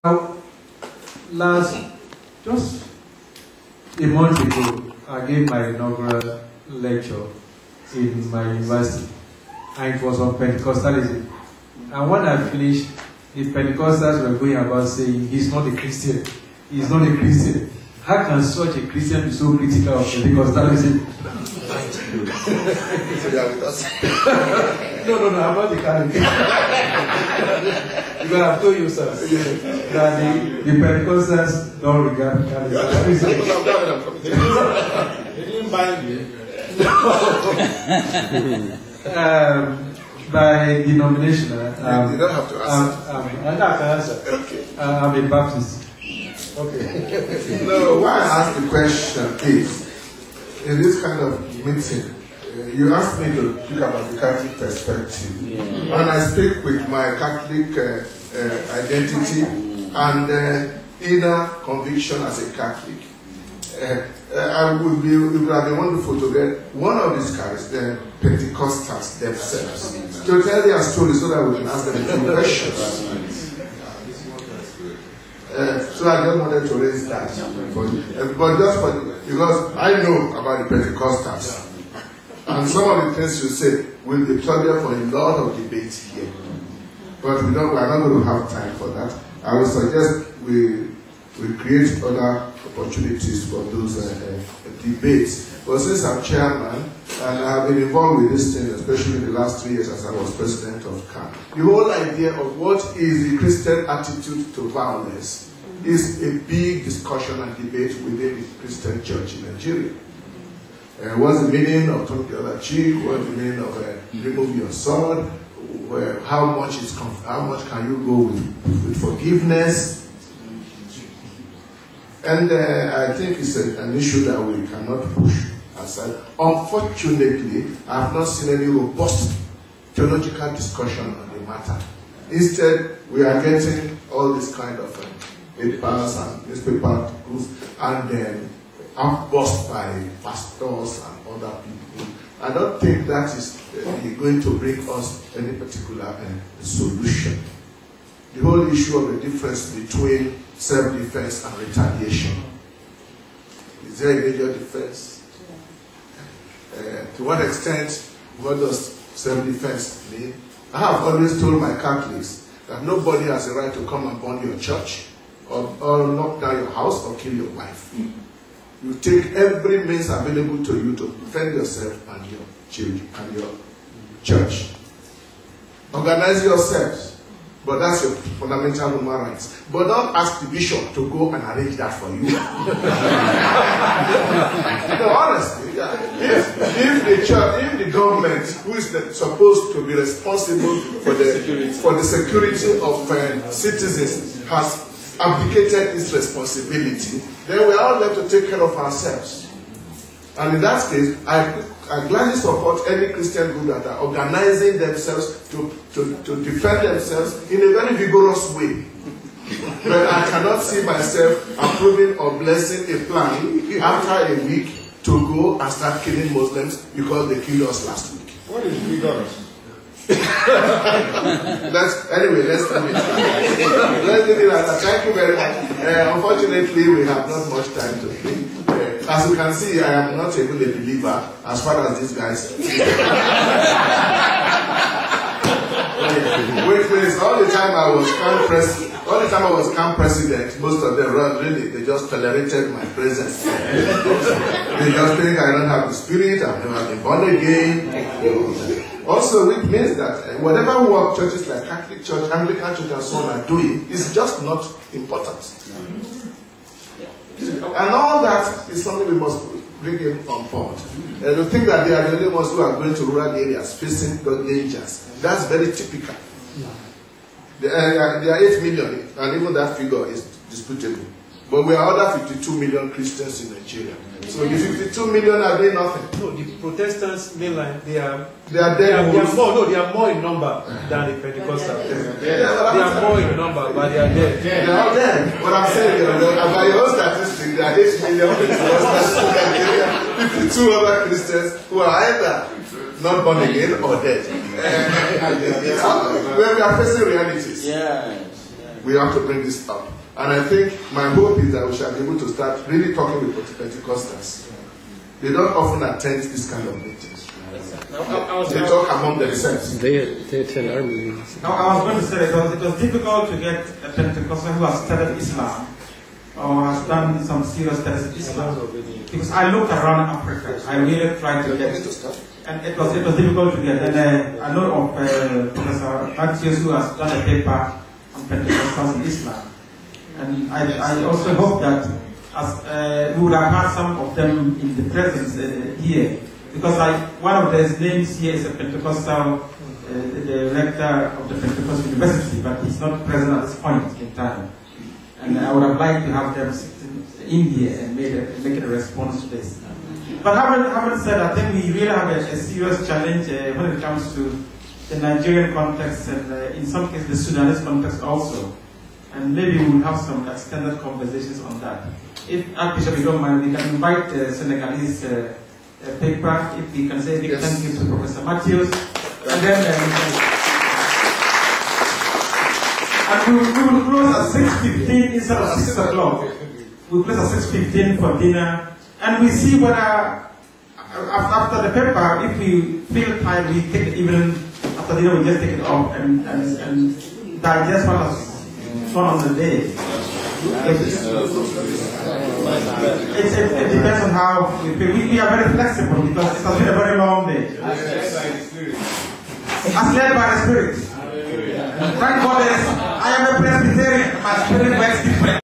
Now, just a month ago, I gave my inaugural lecture in my university, and it was on Pentecostalism. And when I finished, the Pentecostals were going about saying, he's not a Christian. He's not a Christian. How can such a Christian be so critical of Pentecostalism? No, I'm not the Catholic. Because I've told you, sir, that the Pentecostals don't regard Catholics. They didn't bind you. By denomination, you don't have to answer. Okay. I'm a Baptist. Okay. No, why I asked the question is, in this kind of meeting, you asked me to speak about the Catholic perspective. Yeah. And I speak with my Catholic identity and inner conviction as a Catholic. It would have been wonderful to get one of these guys, the Pentecostals themselves, to tell their story so that we can ask them a few questions. So I just wanted to raise that for you. But just for because I know about the Pentecostals. And some of the things you say will be subject for a lot of debate here. But we are not going to have time for that. I would suggest we create other opportunities for those debates. But since I'm chairman, and I've been involved with this thing, especially in the last 3 years as I was president of CAN, the whole idea of what is the Christian attitude to violence is a big discussion and debate within the Christian church in Nigeria. What's the meaning of turn the other cheek? What's the meaning of remove your sword? How much can you go with forgiveness? And I think it's an issue that we cannot push aside. Unfortunately, I have not seen any robust theological discussion on the matter. Instead, we are getting all this kind of papers and newspaper articles and then outburst by pastors and other people. I don't think that is going to bring us any particular solution. The whole issue of the difference between self-defense and retaliation. Is there a major difference? To what extent, what does self-defense mean? I have always told my Catholics that nobody has a right to come and burn your church or knock down your house or kill your wife. You take every means available to you to defend yourself and your children and your church. Organize yourselves. But that's your fundamental human rights. But don't ask the bishop to go and arrange that for you. No, honestly, if the church, if the government, who is supposed to be responsible for the security of citizens, has abdicated its responsibility, then we are all left to take care of ourselves. And in that case, I gladly support any Christian group that are organizing themselves to defend themselves in a very vigorous way. But I cannot see myself approving or blessing a plan after a week to go and start killing Muslims because they killed us last week. What is vigorous? Anyway, let's do it. Let's do it like that. Thank you very much. Unfortunately, we have not much time to play. As you can see, I am not even a believer as far as these guys. Wait, please. All the time I was camp president, most of them really they just tolerated my presence. They just think I don't have the spirit, I've never been born again. Also, which means that whatever work churches like Catholic Church, Anglican Church, and so on are doing is just not important. And all that is something we must bring in on board. To think that they are the only ones who are going to rural areas facing the dangers, that's very typical. There are 8 million, and even that figure is disputable. But we are other 52 million Christians in Nigeria. So the 52 million are doing nothing. No, the Protestants mainline, they are more in number than the Pentecostals. They are more in number, but they are dead. They are all dead. What I'm saying, by your own statistics, there are 8 million Pentecostals in Nigeria, 52 other Christians who are either not born again or dead. When we are facing realities. Yeah. we have to bring this up. And I think my hope is that we shall be able to start really talking with Pentecostals. They don't often attend this kind of meetings. They talk among themselves. They attend our meetings. Now, I was going to say that it was difficult to get a Pentecostal who has studied Islam or has done some serious studies in Islam. Because I looked around Africa, I really tried to get it. And it was difficult to get. And I know of Professor Matthews who has done a paper on Pentecostals in Islam. And I also hope that as we would have had some of them in the presence here. Because one of their names here is a Pentecostal, the rector of the Pentecostal University, but he's not present at this point in time. And I would have liked to have them sit in here and make a response to this. But having said, I think we really have a serious challenge when it comes to the Nigerian context and in some cases the Sudanese context also. And maybe we will have some extended conversations on that. If Archbishop, you don't mind, we can invite the Senegalese paper, if we can say a big thank you to Professor Matthews. And then we will close at 6:15 instead of 6 o'clock. We'll close at 6:15 for dinner. And we see whether, after the paper, if we feel tired, we take it even after dinner, we just take it off and digest what has gone on the day. It depends on how we feel. We are very flexible because it has been a very long day. As led by the Spirit. Thank God I am a Presbyterian. My spirit works different.